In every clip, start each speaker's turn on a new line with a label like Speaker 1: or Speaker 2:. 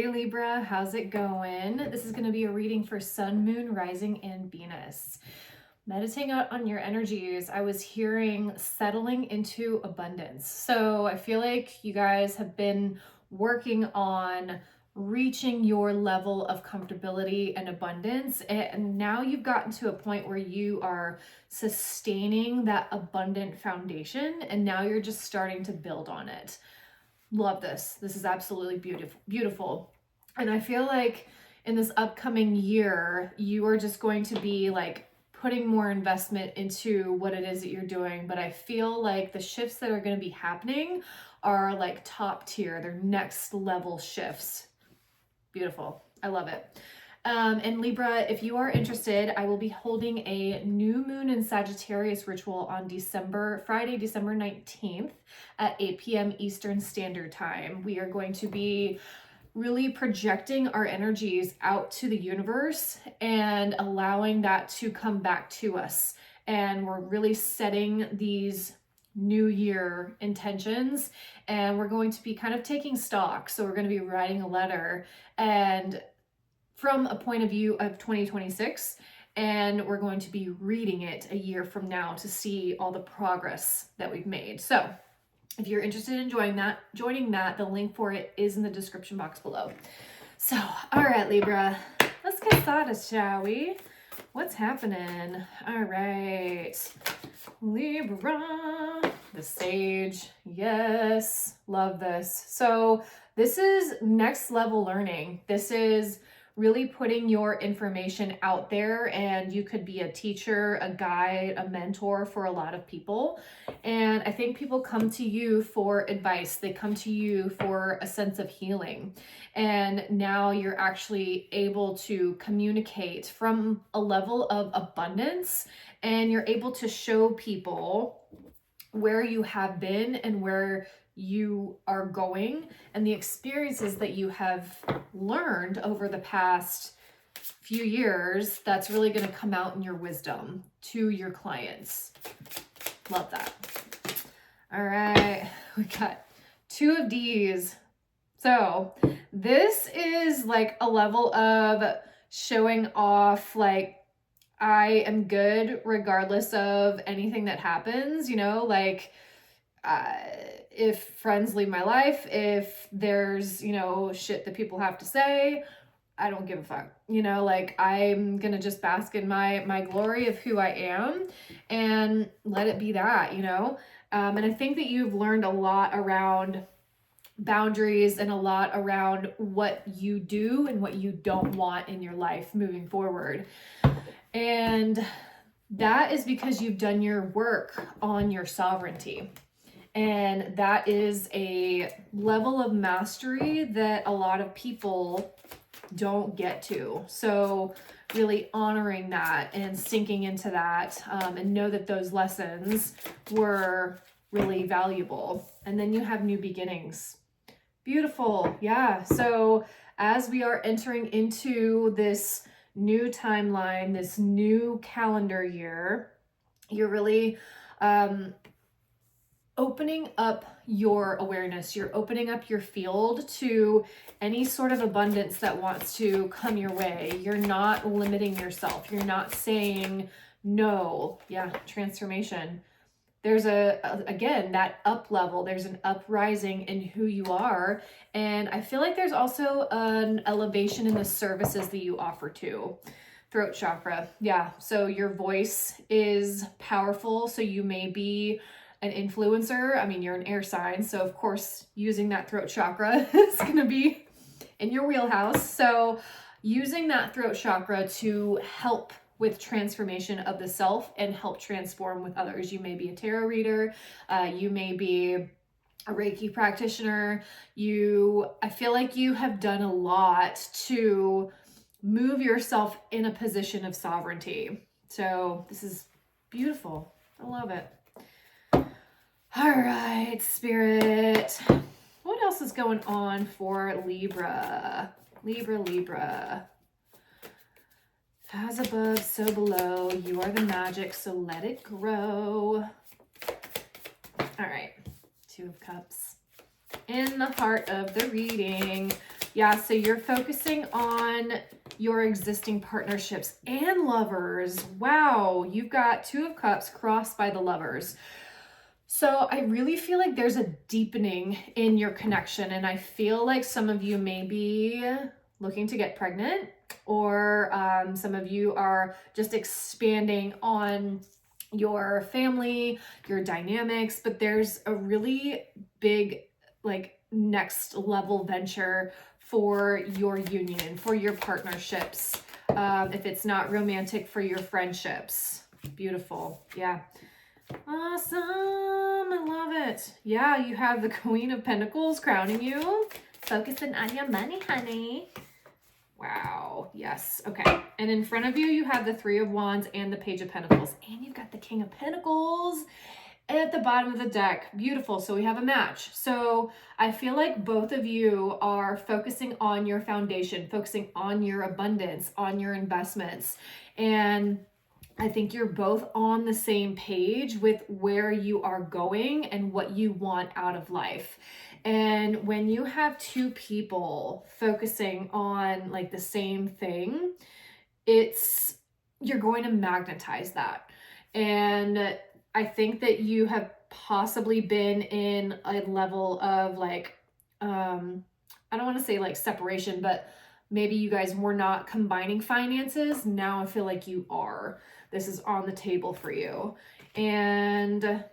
Speaker 1: Hey Libra, how's it going? This is going to be a reading for Sun, Moon, Rising, and Venus. Meditating on your energies, I was hearing settling into abundance. So I feel like you guys have been working on reaching your level of comfortability and abundance. And now you've gotten to a point where you are sustaining that abundant foundation. And now you're just starting to build on it. Love this. This is absolutely beautiful. And I feel like in this upcoming year, you are just going to be like putting more investment into what it is that you're doing. But I feel like the shifts that are going to be happening are like top tier. They're next level shifts. Beautiful. I love it. And Libra, if you are interested, I will be holding a new moon in Sagittarius ritual on Friday, December 19th at 8 p.m. Eastern Standard Time. We are going to be really projecting our energies out to the universe and allowing that to come back to us. And we're really setting these new year intentions, and we're going to be kind of taking stock. So we're going to be writing a letter and from a point of view of 2026, and we're going to be reading it a year from now to see all the progress that we've made. So if you're interested in joining that, the link for it is in the description box below. So, all right, Libra, let's get started, shall we? What's happening? All right, Libra, the Sage. Yes, love this. So this is next level learning. This is really putting your information out there, and you could be a teacher, a guide, a mentor for a lot of people. And I think people come to you for advice. They come to you for a sense of healing. And now you're actually able to communicate from a level of abundance, and you're able to show people where you have been and where you are going, and the experiences that you have learned over the past few years that's really going to come out in your wisdom to your clients. Love that. All right, we got 2 of D's. So this is like a level of showing off, like, I am good regardless of anything that happens, like if friends leave my life, if there's, shit that people have to say, I don't give a fuck. Like, I'm gonna just bask in my glory of who I am and let it be that, and I think that you've learned a lot around boundaries and a lot around what you do and what you don't want in your life moving forward. And that is because you've done your work on your sovereignty. And that is a level of mastery that a lot of people don't get to. So really honoring that and sinking into that, and know that those lessons were really valuable. And then you have new beginnings. Beautiful. Yeah. So as we are entering into this new timeline, this new calendar year, you're really opening up your awareness. You're opening up your field to any sort of abundance that wants to come your way. You're not limiting yourself. You're not saying no. Yeah, transformation. There's again, that up level. There's an uprising in who you are. And I feel like there's also an elevation in the services that you offer too. Throat chakra. Yeah. So your voice is powerful. So you may be an influencer. I mean, you're an air sign, so of course using that throat chakra is going to be in your wheelhouse. So using that throat chakra to help with transformation of the self and help transform with others. You may be a tarot reader, you may be a REIKI practitioner. I feel like you have done a lot to move yourself in a position of sovereignty. So this is beautiful. I love it. All right, Spirit. What else is going on for Libra? Libra. As above, so below. You are the magic, so let it grow. All right, 2 of Cups. In the heart of the reading, Yeah, so you're focusing on your existing partnerships and lovers. Wow, you've got Two of Cups crossed by the lovers. So I really feel like there's a deepening in your connection, and I feel like some of you may be looking to get pregnant, or some of you are just expanding on your family, your dynamics, but there's a really big, like, next level venture for your union, for your partnerships. If it's not romantic, for your friendships. Beautiful. Yeah. Awesome. I love it. Yeah, you have the Queen of Pentacles crowning you. Focusing on your money, honey. Wow. Yes. Okay. And in front of you, you have the Three of Wands and the Page of Pentacles. And you've got the King of Pentacles at the bottom of the deck. Beautiful. So we have a match. So I feel like both of you are focusing on your foundation, focusing on your abundance, on your investments. And I think you're both on the same page with where you are going and what you want out of life. And when you have two people focusing on like the same thing, you're going to magnetize that. And I think that you have possibly been in a level of like, I don't want to say like separation, but maybe you guys were not combining finances. Now I feel like you are. This is on the table for you. And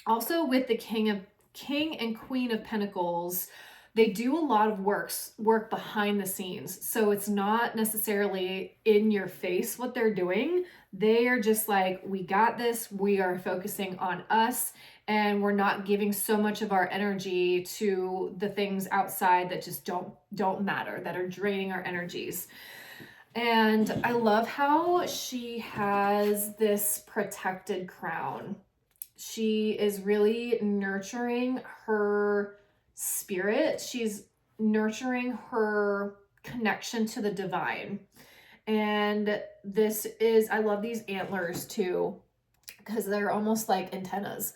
Speaker 1: also with the King and Queen of Pentacles, they do a lot of work behind the scenes. So it's not necessarily in your face what they're doing. They are just like, we got this. We are focusing on us, and we're not giving so much of our energy to the things outside that just don't matter, that are draining our energies. And I love how she has this protected crown. She is really nurturing her spirit. She's nurturing her connection to the divine. And this is, I love these antlers too, because they're almost like antennas.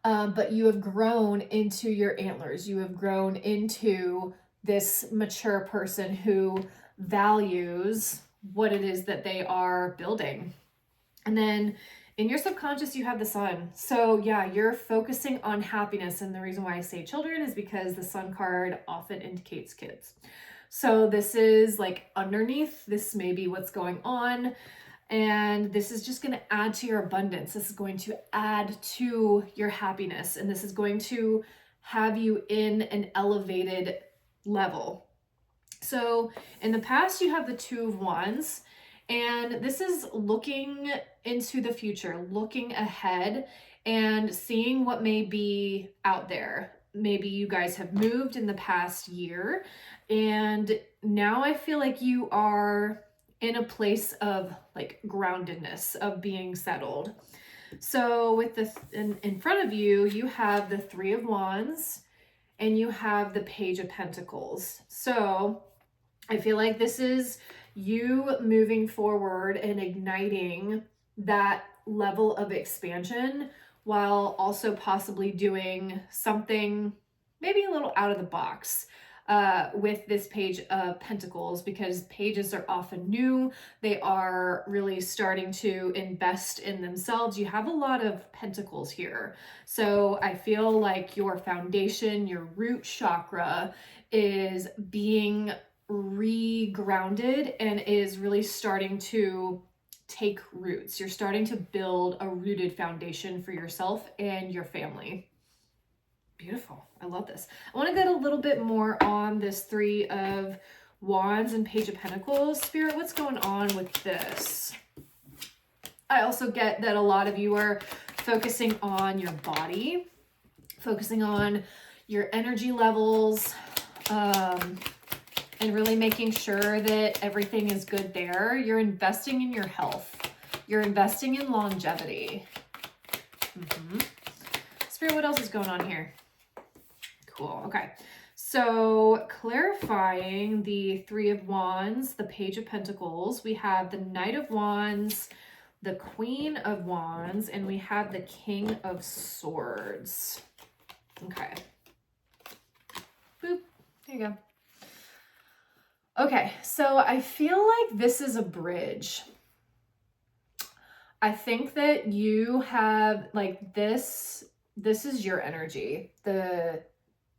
Speaker 1: But you have grown into your antlers. You have grown into this mature person who values what it is that they are building. And then in your subconscious, you have the sun. So yeah, you're focusing on happiness. And the reason why I say children is because the sun card often indicates kids. So this is like underneath, this may be what's going on. And this is just going to add to your abundance. This is going to add to your happiness. And this is going to have you in an elevated level. So in the past, you have the Two of Wands. And this is looking into the future, looking ahead and seeing what may be out there. Maybe you guys have moved in the past year, and now I feel like you are in a place of like groundedness, of being settled. So with this in front of you, you have the Three of Wands and you have the Page of Pentacles. So I feel like this is you moving forward and igniting that level of expansion while also possibly doing something maybe a little out of the box with this Page of Pentacles, because pages are often new. They are really starting to invest in themselves. You have a lot of pentacles here. So I feel like your foundation, your root chakra is being re-grounded and is really starting to take roots. You're starting to build a rooted foundation for yourself and your family. Beautiful. I love this. I want to get a little bit more on this Three of Wands and Page of Pentacles. Spirit, what's going on with this? I also get that a lot of you are focusing on your body, focusing on your energy levels, and really making sure that everything is good there. You're investing in your health. You're investing in longevity. Spirit, what else is going on here? Cool. Okay. So clarifying the Three of Wands, the Page of Pentacles, we have the Knight of Wands, the Queen of Wands, and we have the King of Swords. Okay. Boop. There you go. Okay, so I feel like this is a bridge. I think that you have like this is your energy, the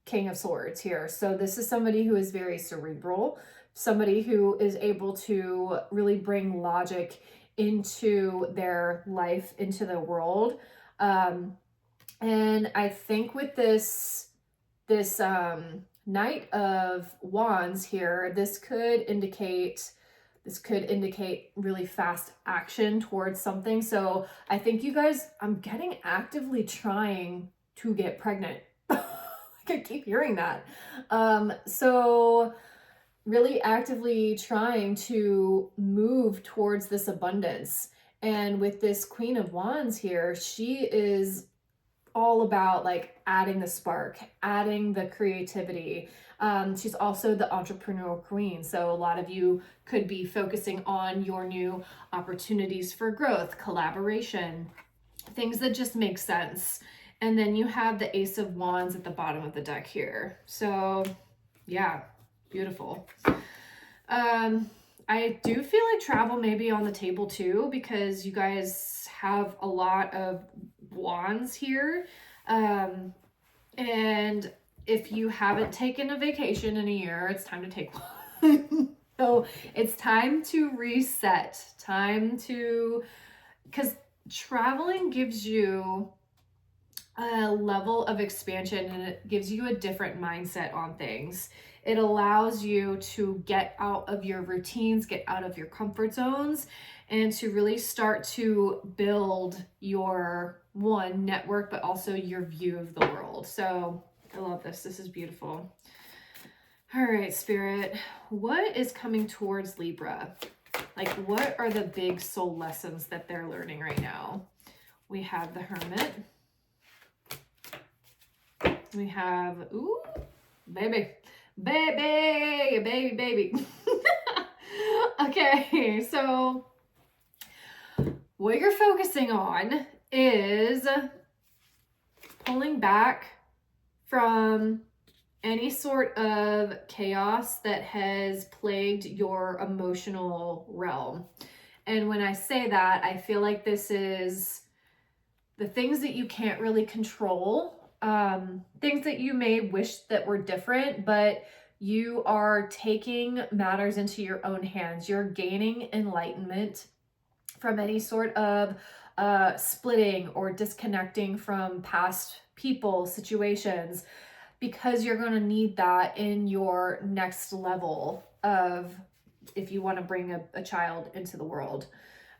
Speaker 1: King of Swords here. So this is somebody who is very cerebral, somebody who is able to really bring logic into their life, into the world. And I think with this Knight of Wands here, this could indicate really fast action towards something. So I think you guys, I'm getting actively trying to get pregnant. I keep hearing that. So really actively trying to move towards this abundance. And with this Queen of Wands here, she is all about like adding the spark, adding the creativity. She's also the entrepreneurial queen. So a lot of you could be focusing on your new opportunities for growth, collaboration, things that just make sense. And then you have the Ace of Wands at the bottom of the deck here. So yeah, beautiful. I do feel like travel may be on the table too, because you guys have a lot of wands here. And if you haven't taken a vacation in a year, it's time to take one. So it's time to reset, because traveling gives you a level of expansion and it gives you a different mindset on things. It allows you to get out of your routines, get out of your comfort zones, and to really start to build your network, but also your view of the world. So I love this. This is beautiful. All right, Spirit, what is coming towards Libra? Like, what are the big soul lessons that they're learning right now? We have the Hermit. We have, ooh, baby. Okay, so what you're focusing on is pulling back from any sort of chaos that has plagued your emotional realm. And when I say that, I feel like this is the things that you can't really control, things that you may wish that were different, but you are taking matters into your own hands. You're gaining enlightenment from any sort of splitting or disconnecting from past people, situations, because you're going to need that in your next level of, if you want to bring a child into the world.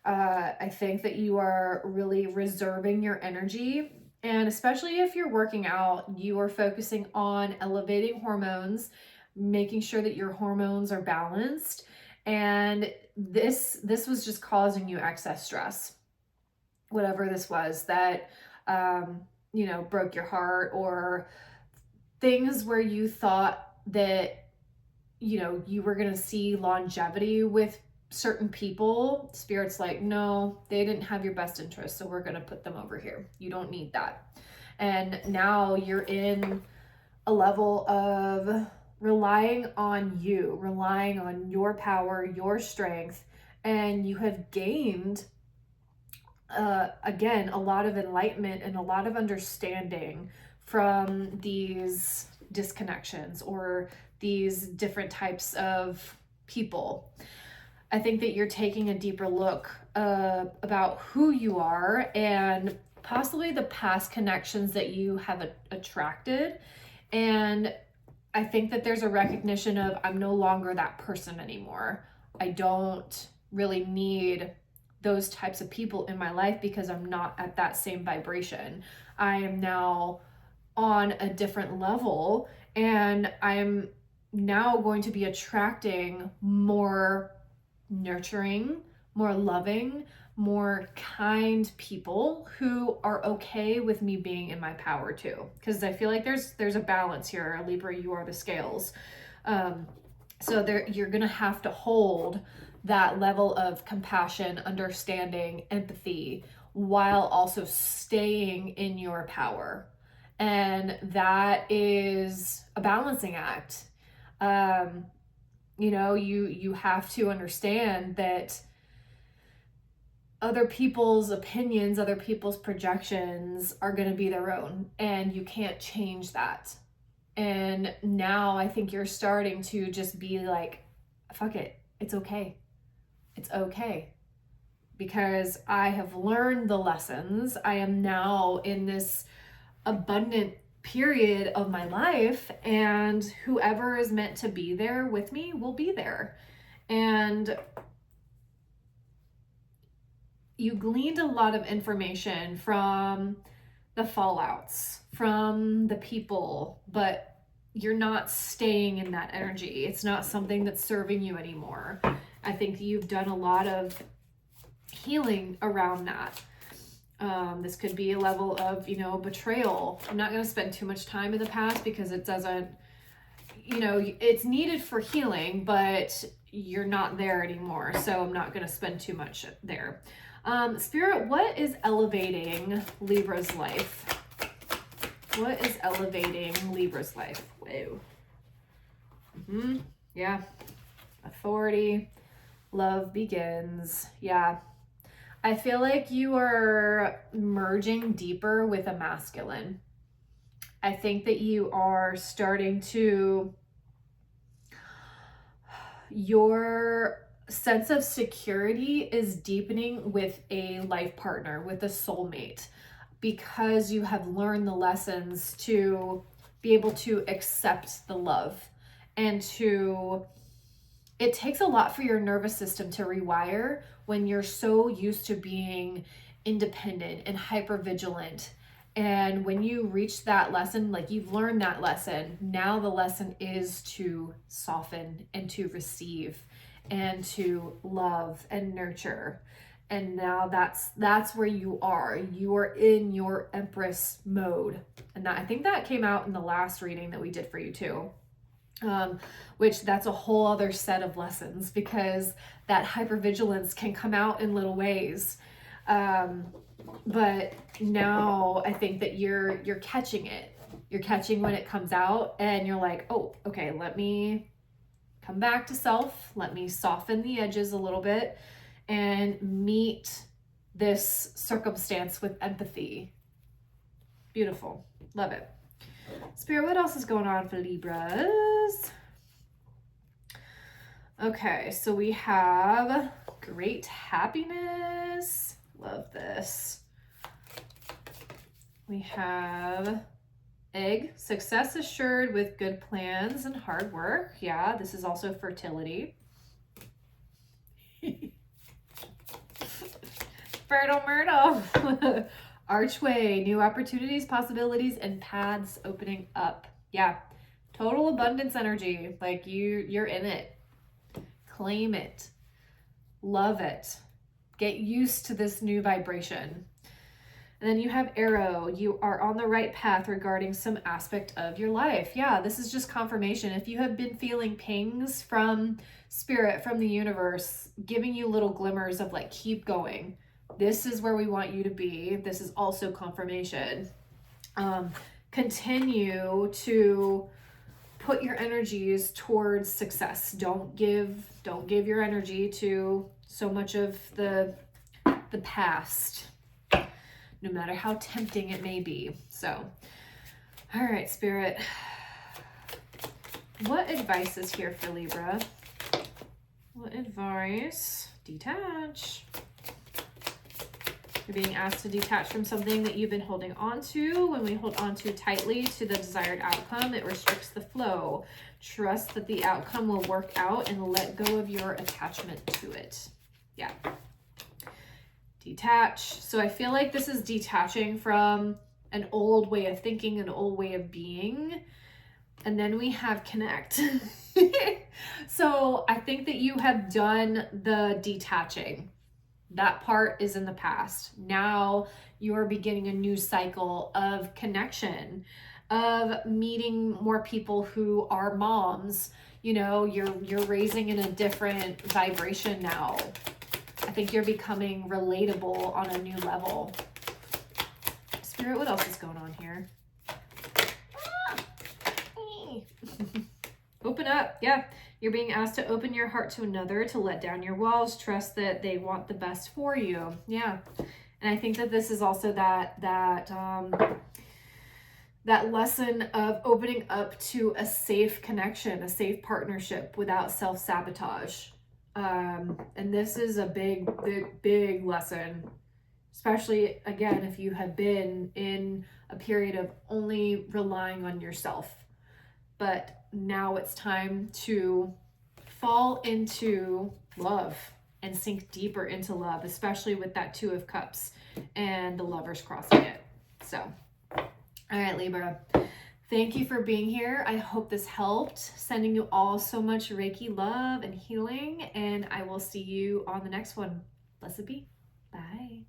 Speaker 1: I think that you are really reserving your energy. And especially if you're working out, you are focusing on elevating hormones, making sure that your hormones are balanced. And this was just causing you excess stress. Whatever this was that, broke your heart, or things where you thought that, you were going to see longevity with certain people. Spirit's like, no, they didn't have your best interest, so we're going to put them over here. You don't need that. And now you're in a level of relying on you, relying on your power, your strength, and you have gained again a lot of enlightenment and a lot of understanding from these disconnections or these different types of people. I think that you're taking a deeper look about who you are and possibly the past connections that you have attracted. And I think that there's a recognition of, I'm no longer that person anymore. I don't really need those types of people in my life because I'm not at that same vibration. I am now on a different level, and I'm now going to be attracting more nurturing, more loving, more kind people who are okay with me being in my power too. Because I feel like there's a balance here. Libra, you are the scales. So you're gonna have to hold that level of compassion, understanding, empathy, while also staying in your power. And that is a balancing act. You know, you have to understand that other people's opinions, other people's projections are going to be their own, and you can't change that. And now I think you're starting to just be like, fuck it, it's okay. It's okay. Because I have learned the lessons. I am now in this abundant period of my life, and whoever is meant to be there with me will be there. And you gleaned a lot of information from the fallouts, from the people, but you're not staying in that energy. It's not something that's serving you anymore. I think you've done a lot of healing around that. This could be a level of, betrayal. I'm not going to spend too much time in the past because it doesn't, it's needed for healing, but you're not there anymore. So I'm not going to spend too much there. Spirit, what is elevating Libra's life? What is elevating Libra's life? Whoa. Yeah. Authority. Love begins. Yeah. I feel like you are merging deeper with a masculine. I think that you are starting to, your sense of security is deepening with a life partner, with a soulmate, because you have learned the lessons to be able to accept the love and to, it takes a lot for your nervous system to rewire when you're so used to being independent and hypervigilant. And when you reach that lesson, like you've learned that lesson, now the lesson is to soften and to receive and to love and nurture. And now that's where you are. You are in your Empress mode. And that, I think that came out in the last reading that we did for you too. Which that's a whole other set of lessons, because that hypervigilance can come out in little ways. But now I think that you're catching it. You're catching when it comes out, and you're like, oh, okay, let me come back to self. Let me soften the edges a little bit and meet this circumstance with empathy. Beautiful. Love it. Spirit, what else is going on for Libras? Okay, so we have great happiness. Love this. We have egg, success assured with good plans and hard work. Yeah, this is also fertility. Fertile Myrtle. Archway, new opportunities, possibilities, and paths opening up. Yeah, total abundance energy. Like you're in it. Claim it. Love it. Get used to this new vibration. And then you have Arrow. You are on the right path regarding some aspect of your life. Yeah, this is just confirmation. If you have been feeling pings from Spirit, from the universe, giving you little glimmers of like, keep going. This is where we want you to be. This is also confirmation. Continue to put your energies towards success. Don't give your energy to so much of the past, no matter how tempting it may be. So, all right, Spirit. What advice is here for Libra? What advice? Detach. You're being asked to detach from something that you've been holding on to. When we hold on too tightly to the desired outcome, it restricts the flow. Trust that the outcome will work out and let go of your attachment to it. Yeah. Detach. So I feel like this is detaching from an old way of thinking, an old way of being. And then we have connect. So I think that you have done the detaching. That part is in the past. Now you are beginning a new cycle of connection, of meeting more people who are moms. You know, you're raising in a different vibration now. I think you're becoming relatable on a new level. Spirit, what else is going on here? Open up. Yeah. You're being asked to open your heart to another, to let down your walls, trust that they want the best for you. Yeah. And I think that this is also that lesson of opening up to a safe connection, a safe partnership without self-sabotage. And this is a big lesson, especially again, if you have been in a period of only relying on yourself. But now it's time to fall into love and sink deeper into love, especially with that Two of Cups and the Lovers crossing it. So, all right, Libra. Thank you for being here. I hope this helped. Sending you all so much Reiki love and healing, and I will see you on the next one. Blessed be. Bye.